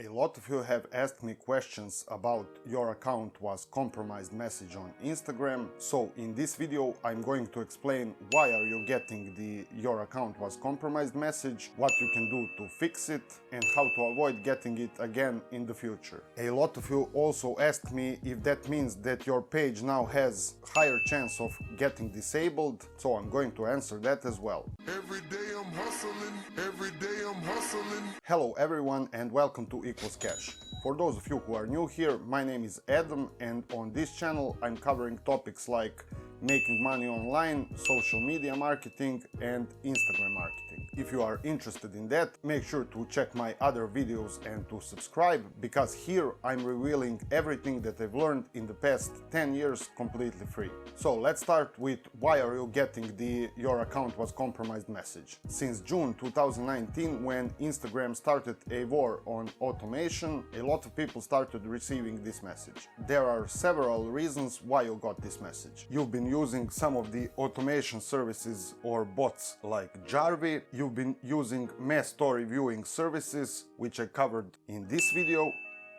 A lot of you have asked me questions about your account was compromised message on Instagram. So in this video I'm going to explain why are you getting the your account was compromised message, what you can do to fix it, and how to avoid getting it again in the future. A lot of you also asked me if that means that your page now has higher chance of getting disabled, so I'm going to answer that as well. Every day I'm hustling, every day I'm hustling. Hello everyone and welcome to Equals Cash. For those of you who are new here, my name is Adam and on this channel I'm covering topics like making money online, social media marketing and Instagram marketing. If you are interested in that, make sure to check my other videos and to subscribe, because here I'm revealing everything that I've learned in the past 10 years completely free. So let's start with why are you getting the your account was compromised message. Since June 2019, when Instagram started a war on automation, a lot of people started receiving this message. There are several reasons why you got this message. You've been using some of the automation services or bots like Jarvee. You've been using mass story viewing services, which I covered in this video.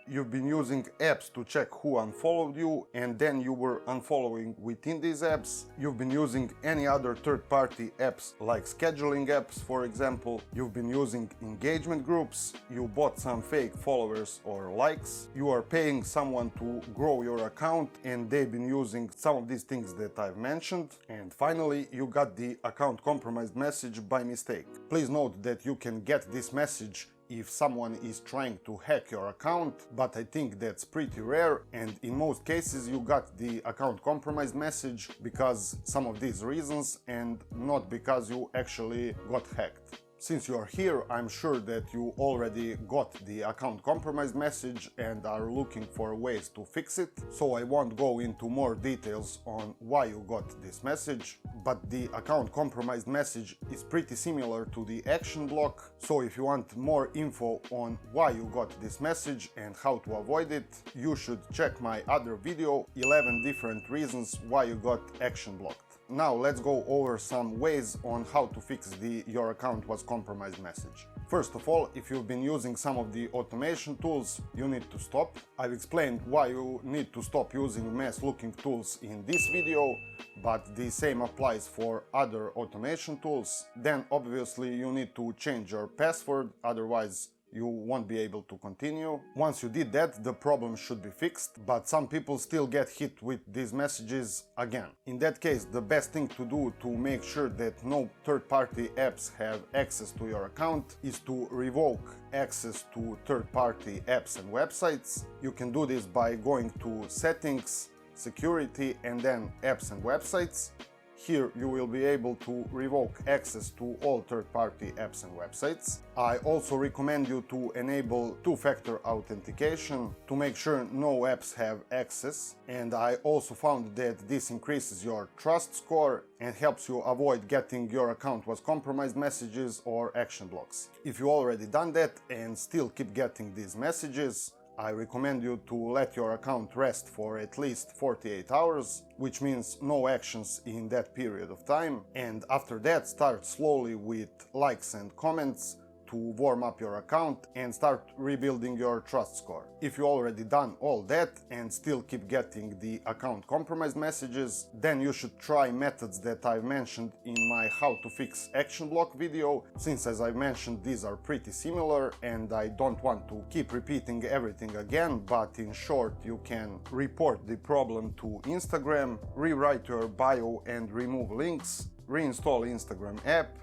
You've been using apps to check who unfollowed you and then you were unfollowing within these apps. You've been using any other third-party apps like scheduling apps, for example. You've been using engagement groups. You bought some fake followers or likes. You are paying someone to grow your account and they've been using some of these things that I've mentioned. And finally, you got the account compromised message by mistake. Please note that you can get this message if someone is trying to hack your account, but I think that's pretty rare, and in most cases you got the account compromised message because some of these reasons and not because you actually got hacked. Since you are here, I'm sure that you already got the account compromised message and are looking for ways to fix it, so I won't go into more details on why you got this message, but the account compromised message is pretty similar to the action block, so if you want more info on why you got this message and how to avoid it, you should check my other video, 11 different reasons why you got action blocked. Now let's go over some ways on how to fix the your account was compromised message. First of all, if you've been using some of the automation tools, you need to stop. I've explained why you need to stop using mass looking tools in this video, but the same applies for other automation tools. Then obviously you need to change your password, otherwise you won't be able to continue. Once you did that, the problem should be fixed, but some people still get hit with these messages again. In that case, the best thing to do to make sure that no third-party apps have access to your account is to revoke access to third-party apps and websites. You can do this by going to Settings, Security, and then Apps and Websites. Here you will be able to revoke access to all third-party apps and websites. I also recommend you to enable two-factor authentication to make sure no apps have access, and I also found that this increases your trust score and helps you avoid getting your account was compromised messages or action blocks. If you already done that and still keep getting these messages, I recommend you to let your account rest for at least 48 hours, which means no actions in that period of time, and after that start slowly with likes and comments to warm up your account and start rebuilding your trust score. If you already done all that and still keep getting the account compromised messages, then you should try methods that I've mentioned in my how to fix action block video, since as I've mentioned these are pretty similar and I don't want to keep repeating everything again, but in short you can report the problem to Instagram, rewrite your bio and remove links, reinstall Instagram app,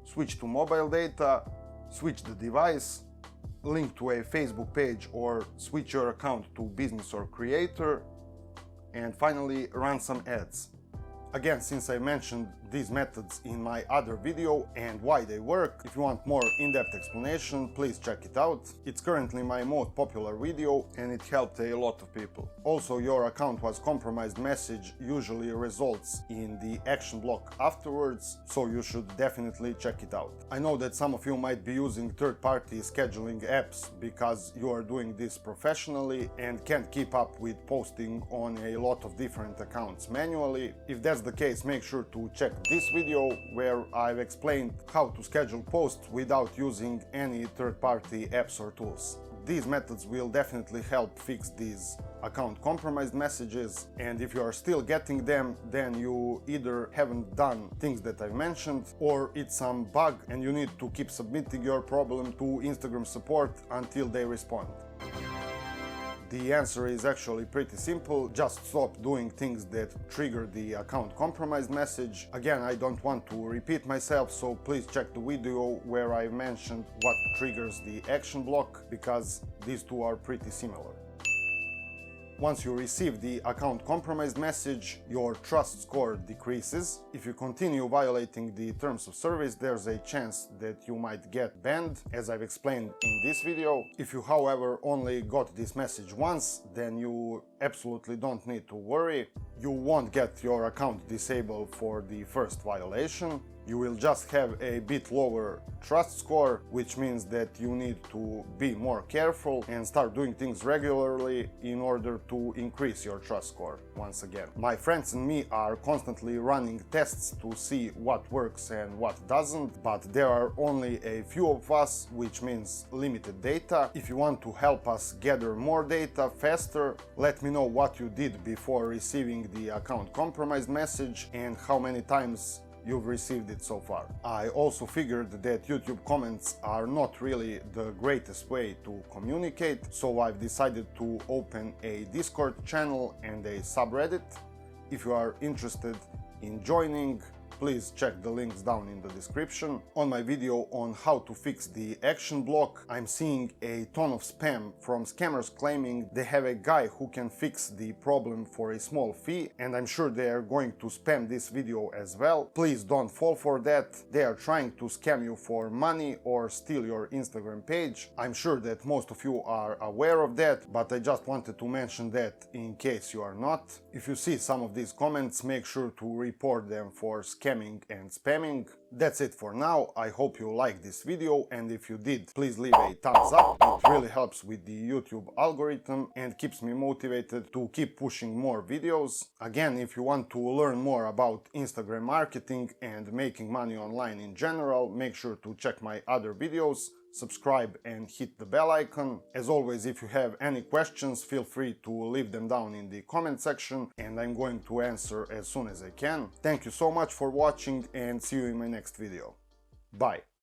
switch to mobile data, switch the device, link to a Facebook page or switch your account to business or creator, and finally run some ads. Again, since I mentioned these methods in my other video and why they work, if you want more in-depth explanation, please check it out. It's currently my most popular video and it helped a lot of people. Also, your account was compromised message usually results in the action block afterwards, so you should definitely check it out. I know that some of you might be using third-party scheduling apps because you are doing this professionally and can't keep up with posting on a lot of different accounts manually. If that's the case, make sure to check this video where I've explained how to schedule posts without using any third-party apps or tools. These methods will definitely help fix these account compromised messages, and if you are still getting them, then you either haven't done things that I've mentioned, or it's some bug and you need to keep submitting your problem to Instagram support until they respond. The answer is actually pretty simple. Just stop doing things that trigger the account compromised message. Again, I don't want to repeat myself, so please check the video where I mentioned what triggers the action block, because these two are pretty similar. Once you receive the account compromised message, your trust score decreases. If you continue violating the terms of service, there's a chance that you might get banned, as I've explained in this video. If you, however, only got this message once, then you absolutely don't need to worry. You won't get your account disabled for the first violation. You will just have a bit lower trust score, which means that you need to be more careful and start doing things regularly in order to increase your trust score once again. My friends and me are constantly running tests to see what works and what doesn't, but there are only a few of us, which means limited data. If you want to help us gather more data faster, let me know what you did before receiving the account compromised message and how many times you've received it so far. I also figured that YouTube comments are not really the greatest way to communicate, so I've decided to open a Discord channel and a subreddit. If you are interested in joining, please check the links down in the description. On my video on how to fix the action block, I'm seeing a ton of spam from scammers claiming they have a guy who can fix the problem for a small fee, and I'm sure they are going to spam this video as well. Please don't fall for that. They are trying to scam you for money or steal your Instagram page. I'm sure that most of you are aware of that, but I just wanted to mention that in case you are not. If you see some of these comments, make sure to report them for scamming and spamming. That's it for now. I hope you liked this video, and if you did, please leave a thumbs up. It really helps with the YouTube algorithm and keeps me motivated to keep pushing more videos. Again, if you want to learn more about Instagram marketing and making money online in general, make sure to check my other videos, subscribe and hit the bell icon. As always, if you have any questions, feel free to leave them down in the comment section and I'm going to answer as soon as I can. Thank you so much for watching and see you in my next video. Bye.